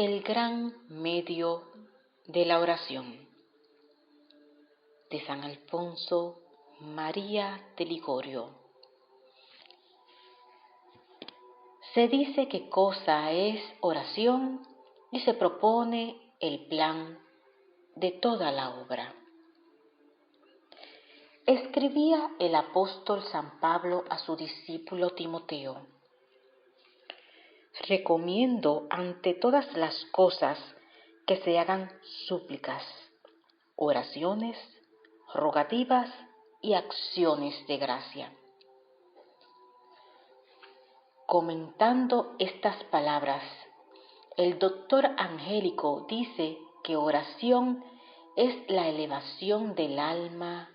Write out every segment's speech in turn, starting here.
El gran medio de la oración, de San Alfonso María de Ligorio. Se dice qué cosa es oración y se propone el plan de toda la obra. Escribía el apóstol San Pablo a su discípulo Timoteo: recomiendo ante todas las cosas que se hagan súplicas, oraciones, rogativas y acciones de gracia. Comentando estas palabras, el doctor Angélico dice que oración es la elevación del alma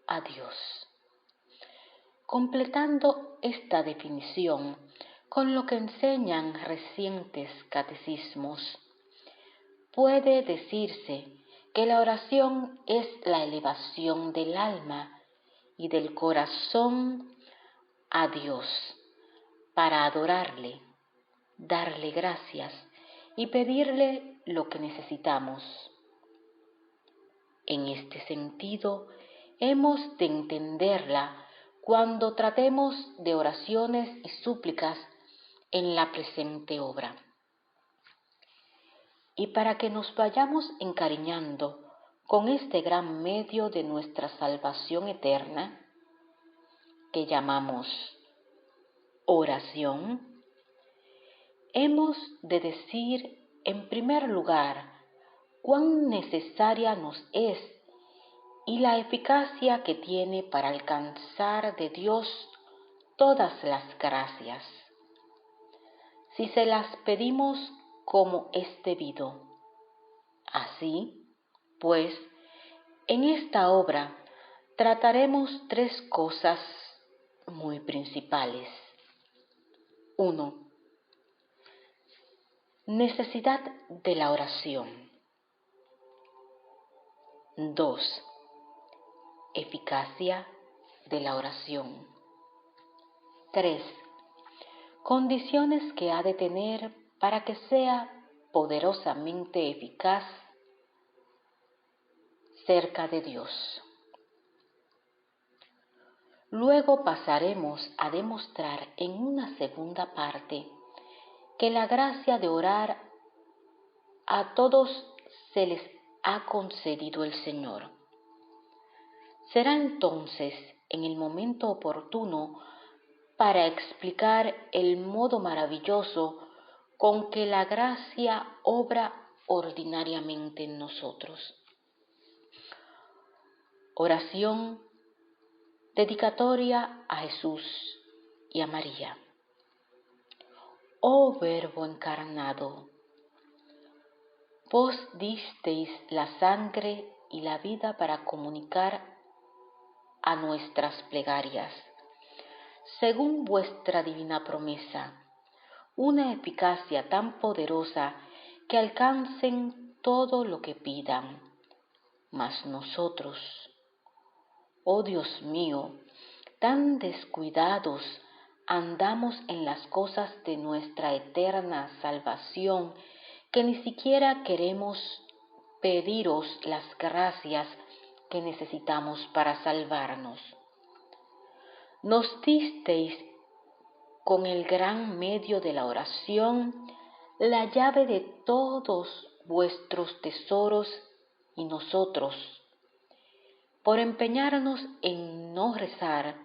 a Dios. Completando esta definición con lo que enseñan recientes catecismos, puede decirse que la oración es la elevación del alma y del corazón a Dios para adorarle, darle gracias y pedirle lo que necesitamos. En este sentido, hemos de entenderla cuando tratemos de oraciones y súplicas en la presente obra. Y para que nos vayamos encariñando con este gran medio de nuestra salvación eterna, que llamamos oración, hemos de decir en primer lugar cuán necesaria nos es y la eficacia que tiene para alcanzar de Dios todas las gracias, si se las pedimos como es debido. Así, pues, en esta obra trataremos tres cosas muy principales. 1. Necesidad de la oración. 2. Eficacia de la oración. 3. Condiciones que ha de tener para que sea poderosamente eficaz cerca de Dios. Luego pasaremos a demostrar en una segunda parte que la gracia de orar a todos se les ha concedido el Señor. Será entonces en el momento oportuno para explicar el modo maravilloso con que la gracia obra ordinariamente en nosotros. Oración dedicatoria a Jesús y a María. Oh Verbo encarnado, vos disteis la sangre y la vida para comunicar a nuestras plegarias, según vuestra divina promesa, una eficacia tan poderosa que alcancen todo lo que pidan. Mas nosotros, oh Dios mío, tan descuidados andamos en las cosas de nuestra eterna salvación que ni siquiera queremos pediros las gracias que necesitamos para salvarnos. Nos disteis con el gran medio de la oración la llave de todos vuestros tesoros y nosotros, por empeñarnos en no rezar,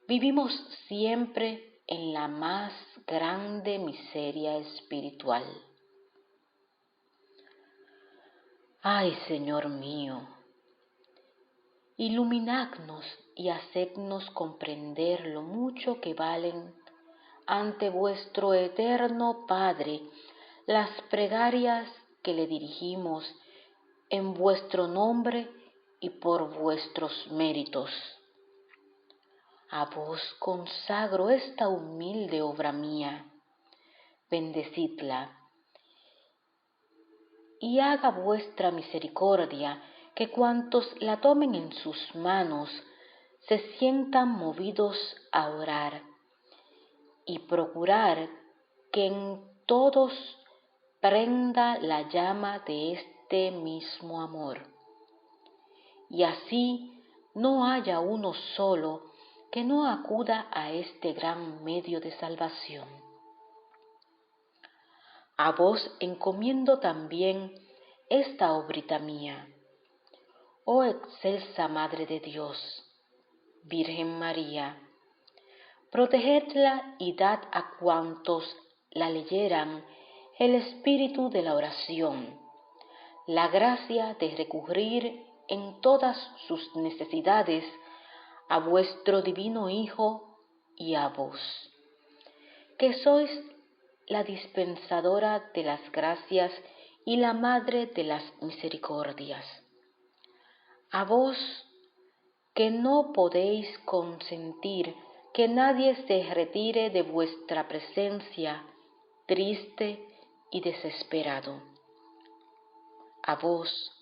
vivimos siempre en la más grande miseria espiritual. Ay, Señor mío, iluminadnos y hacednos comprender lo mucho que valen ante vuestro eterno Padre las plegarias que le dirigimos en vuestro nombre y por vuestros méritos. A vos consagro esta humilde obra mía, bendecidla, y haga vuestra misericordia que cuantos la tomen en sus manos se sientan movidos a orar y procurar que en todos prenda la llama de este mismo amor, y así no haya uno solo que no acuda a este gran medio de salvación. A vos encomiendo también esta obrita mía, oh excelsa Madre de Dios, Virgen María, protegedla y dad a cuantos la leyeran el espíritu de la oración, la gracia de recurrir en todas sus necesidades a vuestro divino Hijo y a vos, que sois la dispensadora de las gracias y la Madre de las misericordias. A vos, que no podéis consentir que nadie se retire de vuestra presencia triste y desesperado. A vos,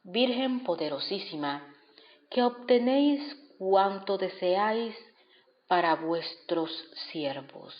Virgen poderosísima, que obtenéis cuanto deseáis para vuestros siervos.